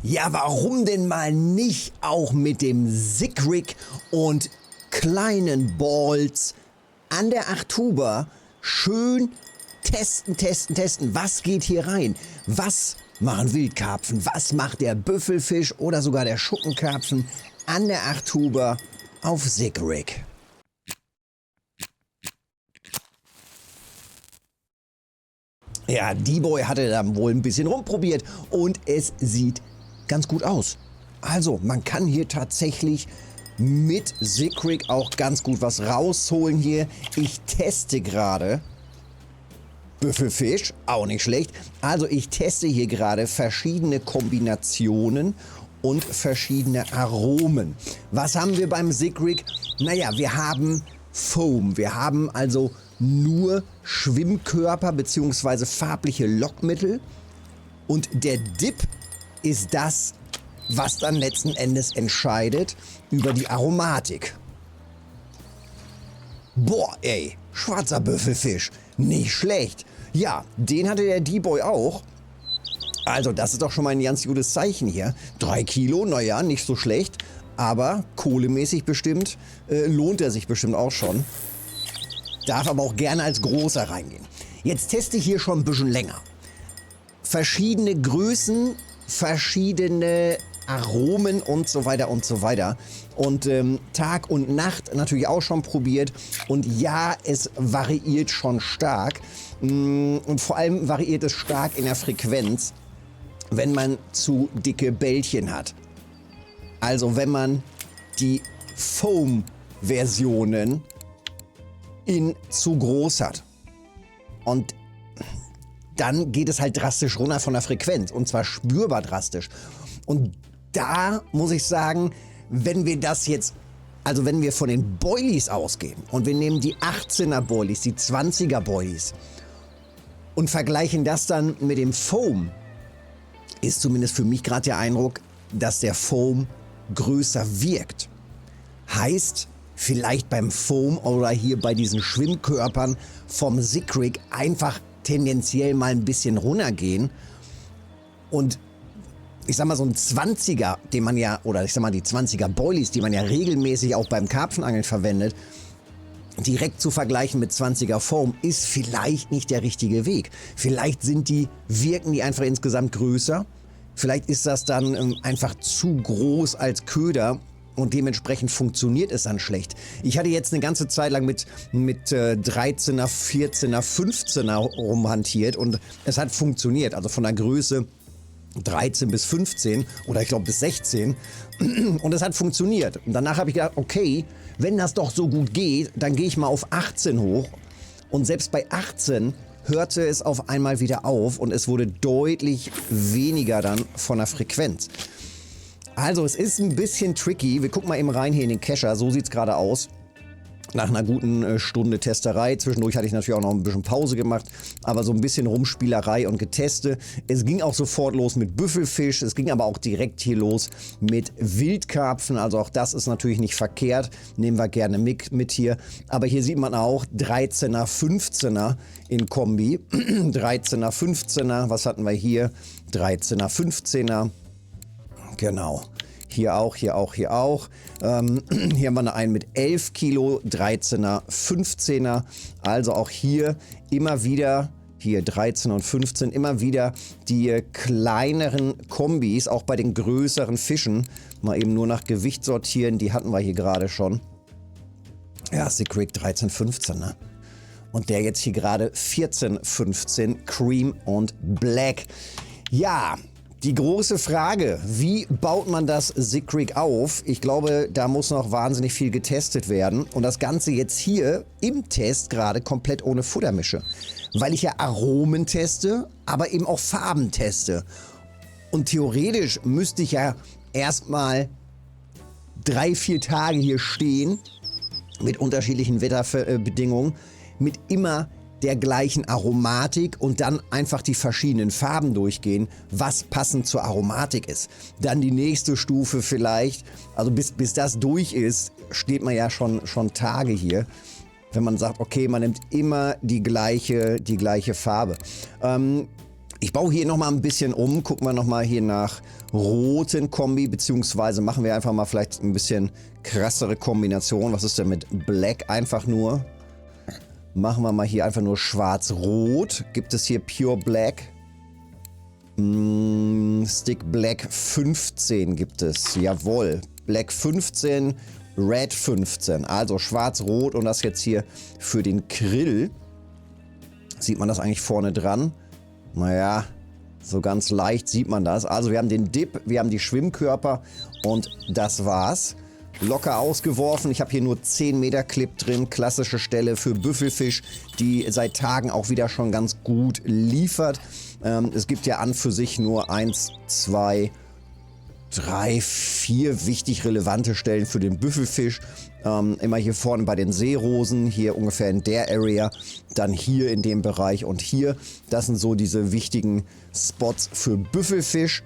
Ja, warum denn mal nicht auch mit dem Sickrig und kleinen Balls an der 8 Tuber schön testen. Was geht hier rein? Was machen Wildkarpfen? Was macht der Büffelfisch oder sogar der Schuppenkarpfen an der 8 Tuber auf Sickrig? Ja, D-Boy hatte da wohl ein bisschen rumprobiert und es sieht ganz gut aus. Also, man kann hier tatsächlich mit Sickrig auch ganz gut was rausholen hier. Ich teste gerade Büffelfisch, auch nicht schlecht. Also ich teste hier gerade verschiedene Kombinationen und verschiedene Aromen. Was haben wir beim Sickrig? Naja, wir haben Foam. Wir haben also nur Schwimmkörper bzw. farbliche Lockmittel. Und der Dip ist das, was dann letzten Endes entscheidet über die Aromatik. Boah, ey, schwarzer Büffelfisch, nicht schlecht. Ja, den hatte der D-Boy auch. Also das ist doch schon mal ein ganz gutes Zeichen hier. 3 Kilo, naja, nicht so schlecht. Aber kohlemäßig bestimmt lohnt er sich bestimmt auch schon. Darf aber auch gerne als großer reingehen. Jetzt teste ich hier schon ein bisschen länger. Verschiedene Größen, verschiedene Aromen und so weiter und so weiter. Und Tag und Nacht natürlich auch schon probiert. Und ja, es variiert schon stark. Und vor allem variiert es stark in der Frequenz, wenn man zu dicke Bällchen hat. Also wenn man die Foam-Versionen in zu groß hat. Und dann geht es halt drastisch runter von der Frequenz. Und zwar spürbar drastisch. Und da muss ich sagen, wenn wir das jetzt, also wenn wir von den Boilies ausgehen und wir nehmen die 18er Boilies, die 20er Boilies und vergleichen das dann mit dem Foam, ist zumindest für mich gerade der Eindruck, dass der Foam größer wirkt. Heißt, vielleicht beim Foam oder hier bei diesen Schwimmkörpern vom Sickrig einfach tendenziell mal ein bisschen runtergehen und ich sag mal so ein 20er, den man ja, oder ich sag mal die 20er Boilies, die man ja regelmäßig auch beim Karpfenangeln verwendet, direkt zu vergleichen mit 20er Foam ist vielleicht nicht der richtige Weg. Vielleicht wirken die einfach insgesamt größer. Vielleicht ist das dann einfach zu groß als Köder und dementsprechend funktioniert es dann schlecht. Ich hatte jetzt eine ganze Zeit lang mit 13er, 14er, 15er rumhantiert und es hat funktioniert. Also von der Größe 13 bis 15 oder ich glaube bis 16 und es hat funktioniert. Und danach habe ich gedacht, okay, wenn das doch so gut geht, dann gehe ich mal auf 18 hoch und selbst bei 18 hörte es auf einmal wieder auf und es wurde deutlich weniger dann von der Frequenz. Also es ist ein bisschen tricky. Wir gucken mal eben rein hier in den Kescher, so sieht es gerade aus. Nach einer guten Stunde Testerei. Zwischendurch hatte ich natürlich auch noch ein bisschen Pause gemacht, aber so ein bisschen Rumspielerei und Geteste. Es ging auch sofort los mit Büffelfisch, es ging aber auch direkt hier los mit Wildkarpfen. Also auch das ist natürlich nicht verkehrt, nehmen wir gerne mit hier. Aber hier sieht man auch 13er, 15er in Kombi. 13er, 15er, was hatten wir hier? 13er, 15er, genau. Hier auch. Hier haben wir einen mit 11 Kilo, 13er, 15er. Also auch hier immer wieder, hier 13 und 15, immer wieder die kleineren Kombis, auch bei den größeren Fischen. Mal eben nur nach Gewicht sortieren, die hatten wir hier gerade schon. Ja, Sickrig 13, 15, ne? Und der jetzt hier gerade 14, 15, Cream und Black. Ja, die große Frage, wie baut man das Sickrig auf? Ich glaube, da muss noch wahnsinnig viel getestet werden. Und das Ganze jetzt hier im Test gerade komplett ohne Futtermische. Weil ich ja Aromen teste, aber eben auch Farben teste. Und theoretisch müsste ich ja erstmal 3-4 Tage hier stehen mit unterschiedlichen Wetterbedingungen, mit immer der gleichen Aromatik und dann einfach die verschiedenen Farben durchgehen, was passend zur Aromatik ist. Dann die nächste Stufe vielleicht, also bis das durch ist, steht man ja schon Tage hier, wenn man sagt, okay, man nimmt immer die gleiche Farbe. Ich baue hier nochmal ein bisschen um, gucken wir nochmal hier nach roten Kombi, beziehungsweise machen wir einfach mal vielleicht ein bisschen krassere Kombination. Was ist denn mit Black einfach nur? Machen wir mal hier einfach nur schwarz-rot. Gibt es hier Pure Black? Stick Black 15 gibt es, jawohl. Black 15, Red 15, also schwarz-rot und das jetzt hier für den Grill. Sieht man das eigentlich vorne dran? Naja, so ganz leicht sieht man das. Also wir haben den Dip, wir haben die Schwimmkörper und das war's. Locker ausgeworfen. Ich habe hier nur 10 Meter Clip drin. Klassische Stelle für Büffelfisch, die seit Tagen auch wieder schon ganz gut liefert. Es gibt ja an für sich nur 1, 2, 3, 4 wichtig relevante Stellen für den Büffelfisch. Immer hier vorne bei den Seerosen, hier ungefähr in der Area, dann hier in dem Bereich und hier. Das sind so diese wichtigen Spots für Büffelfisch.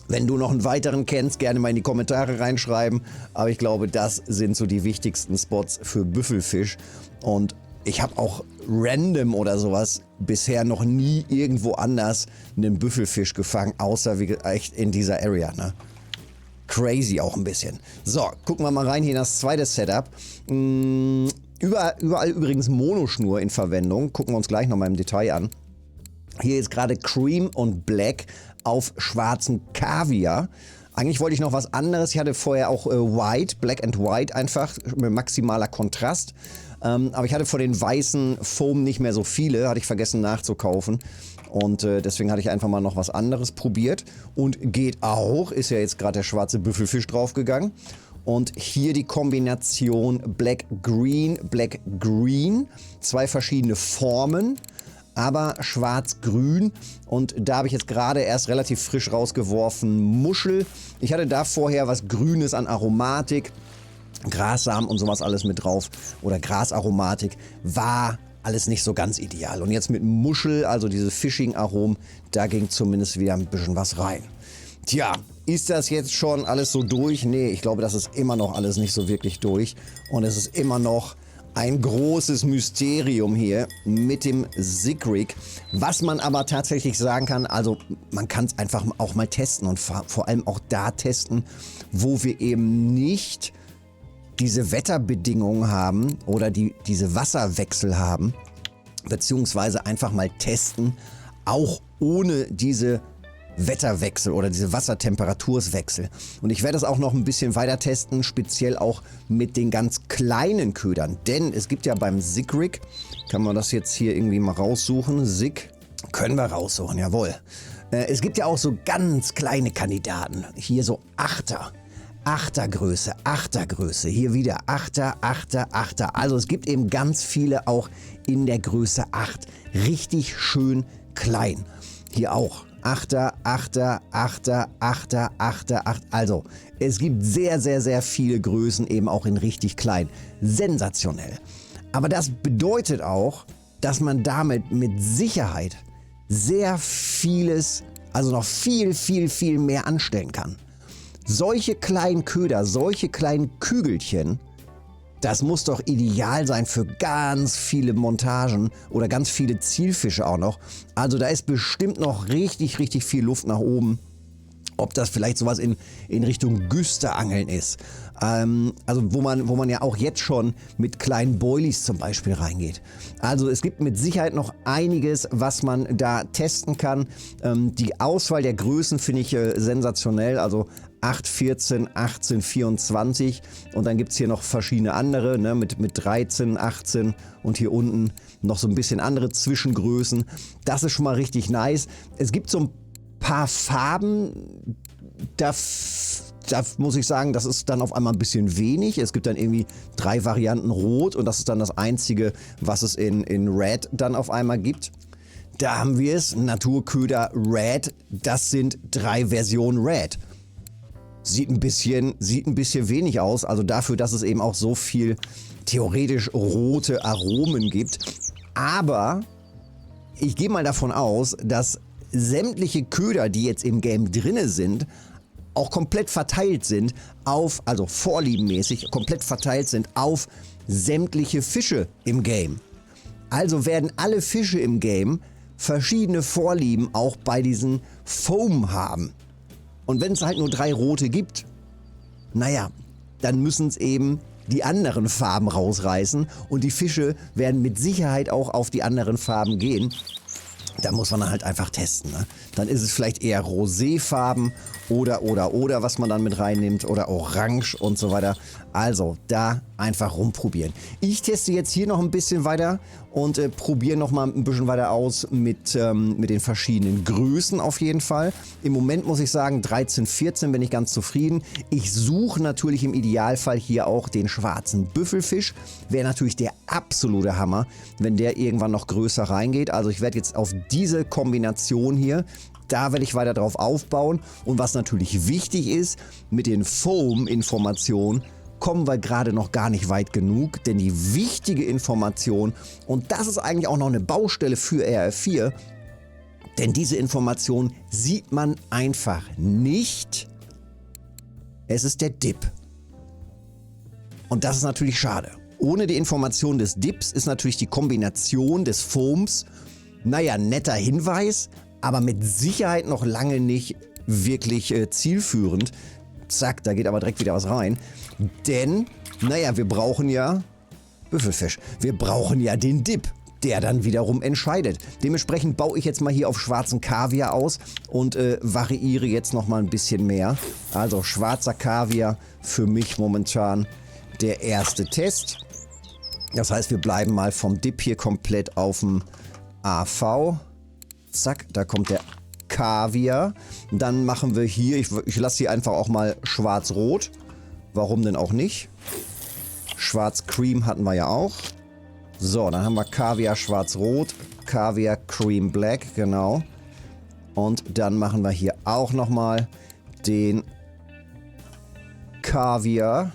Wenn du noch einen weiteren kennst, gerne mal in die Kommentare reinschreiben. Aber ich glaube, das sind so die wichtigsten Spots für Büffelfisch. Und ich habe auch random oder sowas bisher noch nie irgendwo anders einen Büffelfisch gefangen, außer wie echt in dieser Area, ne? Crazy auch ein bisschen. So, gucken wir mal rein hier in das zweite Setup. Überall übrigens Monoschnur in Verwendung. Gucken wir uns gleich nochmal im Detail an. Hier ist gerade Cream und Black auf schwarzen Kaviar. Eigentlich wollte ich noch was anderes. Ich hatte vorher auch White, Black and White einfach mit maximaler Kontrast. Aber ich hatte vor den weißen Foam nicht mehr so viele. Hatte ich vergessen nachzukaufen. Und deswegen hatte ich einfach mal noch was anderes probiert. Und geht auch. Ist ja jetzt gerade der schwarze Büffelfisch draufgegangen. Und hier die Kombination Black Green, Black Green. 2 verschiedene Formen, aber schwarz-grün. Und da habe ich jetzt gerade erst relativ frisch rausgeworfen Muschel. Ich hatte da vorher was Grünes an Aromatik, Grassamen und sowas alles mit drauf. Oder Grasaromatik. War alles nicht so ganz ideal. Und jetzt mit Muschel, also diese Fishing-Aromen, da ging zumindest wieder ein bisschen was rein. Tja, ist das jetzt schon alles so durch? Nee, ich glaube, das ist immer noch alles nicht so wirklich durch. Und es ist immer noch ein großes Mysterium hier mit dem Zikrig. Was man aber tatsächlich sagen kann, also man kann es einfach auch mal testen und vor allem auch da testen, wo wir eben nicht diese Wetterbedingungen haben oder diese Wasserwechsel haben, beziehungsweise einfach mal testen, auch ohne diese Wetterwechsel oder diese Wassertemperaturswechsel. Und ich werde das auch noch ein bisschen weiter testen, speziell auch mit den ganz kleinen Ködern. Denn es gibt ja beim Zikrig, kann man das jetzt hier irgendwie mal raussuchen, Zik, können wir raussuchen, jawohl. Es gibt ja auch so ganz kleine Kandidaten, hier so Achtergröße, hier wieder Achter. Also es gibt eben ganz viele auch in der Größe 8. Richtig schön klein. Hier auch. Achter. Also es gibt sehr, sehr, sehr viele Größen eben auch in richtig klein. Sensationell. Aber das bedeutet auch, dass man damit mit Sicherheit sehr vieles, also noch viel, viel, viel mehr anstellen kann. Solche kleinen Köder, solche kleinen Kügelchen, das muss doch ideal sein für ganz viele Montagen oder ganz viele Zielfische auch noch. Also da ist bestimmt noch richtig, richtig viel Luft nach oben. Ob das vielleicht sowas in Richtung Güsterangeln ist. Also wo man ja auch jetzt schon mit kleinen Boilies zum Beispiel reingeht. Also es gibt mit Sicherheit noch einiges, was man da testen kann. Die Auswahl der Größen finde ich sensationell. Also 8, 14, 18, 24 und dann gibt es hier noch verschiedene andere, ne, mit 13, 18 und hier unten noch so ein bisschen andere Zwischengrößen. Das ist schon mal richtig nice. Es gibt so ein paar Farben, da muss ich sagen, das ist dann auf einmal ein bisschen wenig. Es gibt dann irgendwie 3 Varianten Rot und das ist dann das einzige, was es in Red dann auf einmal gibt. Da haben wir es, Naturköder Red, das sind 3 Versionen Red. Sieht ein bisschen wenig aus, also dafür, dass es eben auch so viel theoretisch rote Aromen gibt. Aber ich gehe mal davon aus, dass sämtliche Köder, die jetzt im Game drinne sind, auch komplett verteilt sind auf, also vorliebenmäßig komplett verteilt sind auf sämtliche Fische im Game. Also werden alle Fische im Game verschiedene Vorlieben auch bei diesen Foam haben. Und wenn es halt nur 3 rote gibt, naja, dann müssen es eben die anderen Farben rausreißen und die Fische werden mit Sicherheit auch auf die anderen Farben gehen. Da muss man halt einfach testen. Ne? Dann ist es vielleicht eher Roséfarben oder, was man dann mit reinnimmt oder Orange und so weiter. Also da einfach rumprobieren. Ich teste jetzt hier noch ein bisschen weiter und probiere noch mal ein bisschen weiter aus mit den verschiedenen Größen auf jeden Fall. Im Moment muss ich sagen 13, 14 bin ich ganz zufrieden. Ich suche natürlich im Idealfall hier auch den schwarzen Büffelfisch. Wäre natürlich der absolute Hammer, wenn der irgendwann noch größer reingeht. Also ich werde jetzt auf diese Kombination hier, da werde ich weiter drauf aufbauen. Und was natürlich wichtig ist, mit den Foam-Informationen kommen wir gerade noch gar nicht weit genug, denn die wichtige Information, und das ist eigentlich auch noch eine Baustelle für RF4, denn diese Information sieht man einfach nicht. Es ist der Dip. Und das ist natürlich schade. Ohne die Information des Dips ist natürlich die Kombination des Foams, naja, netter Hinweis, aber mit Sicherheit noch lange nicht wirklich zielführend. Zack, da geht aber direkt wieder was rein. Denn, naja, wir brauchen ja Büffelfisch. Wir brauchen ja den Dip, der dann wiederum entscheidet. Dementsprechend baue ich jetzt mal hier auf schwarzen Kaviar aus und variiere jetzt noch mal ein bisschen mehr. Also schwarzer Kaviar für mich momentan der erste Test. Das heißt, wir bleiben mal vom Dip hier komplett auf dem AV. Zack, da kommt der Kaviar. Dann machen wir hier, ich lasse hier einfach auch mal schwarz-rot. Warum denn auch nicht? Schwarz-Cream hatten wir ja auch. So, dann haben wir Kaviar schwarz-rot, Kaviar Cream Black, genau. Und dann machen wir hier auch nochmal den Kaviar.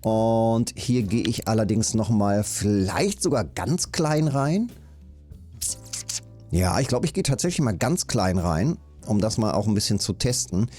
Und hier gehe ich allerdings nochmal vielleicht sogar ganz klein rein. Ja, ich glaube, ich gehe tatsächlich mal ganz klein rein, um das mal auch ein bisschen zu testen.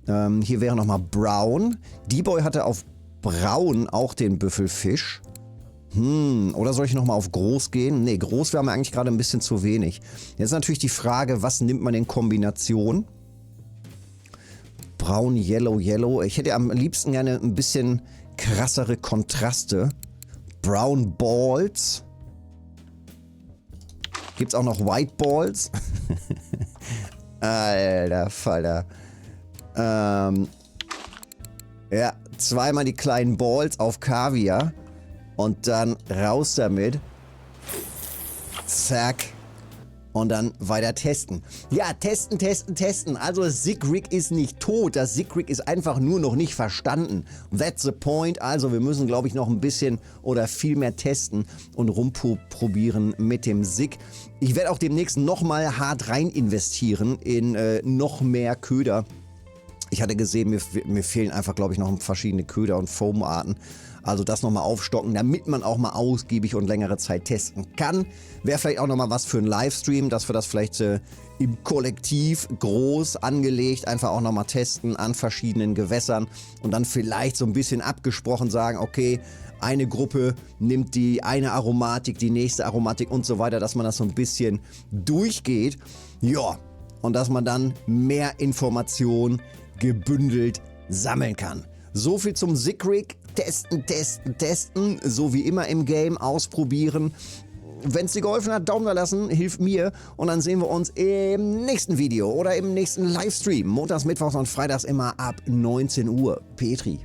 Hier wäre nochmal Brown. D-Boy hatte auf Braun auch den Büffelfisch. Oder soll ich nochmal auf Groß gehen? Ne, Groß wäre mir eigentlich gerade ein bisschen zu wenig. Jetzt ist natürlich die Frage, was nimmt man in Kombination? Braun, Yellow, Yellow. Ich hätte am liebsten gerne ein bisschen krassere Kontraste. Brown Balls. Gibt es auch noch White Balls? Alter Falter. Ja, zweimal die kleinen Balls auf Kaviar. Und dann raus damit. Zack. Und dann weiter testen. Ja, testen, testen, testen. Also das Sig-Rig ist nicht tot. Das Sig-Rig ist einfach nur noch nicht verstanden. That's the point. Also wir müssen, glaube ich, noch ein bisschen oder viel mehr testen und rumprobieren mit dem Sig. Ich werde auch demnächst nochmal hart rein investieren in noch mehr Köder. Ich hatte gesehen, mir fehlen einfach, glaube ich, noch verschiedene Köder und Foamarten. Also das nochmal aufstocken, damit man auch mal ausgiebig und längere Zeit testen kann. Wäre vielleicht auch nochmal was für einen Livestream, dass wir das vielleicht im Kollektiv groß angelegt einfach auch nochmal testen an verschiedenen Gewässern und dann vielleicht so ein bisschen abgesprochen sagen, okay, eine Gruppe nimmt die eine Aromatik, die nächste Aromatik und so weiter, dass man das so ein bisschen durchgeht. Ja, und dass man dann mehr Informationen gebündelt sammeln kann. So viel zum Sig-Rig. Testen, testen, testen. So wie immer im Game. Ausprobieren. Wenn es dir geholfen hat, Daumen da lassen. Hilft mir. Und dann sehen wir uns im nächsten Video oder im nächsten Livestream. Montags, Mittwochs und Freitags immer ab 19 Uhr. Petri.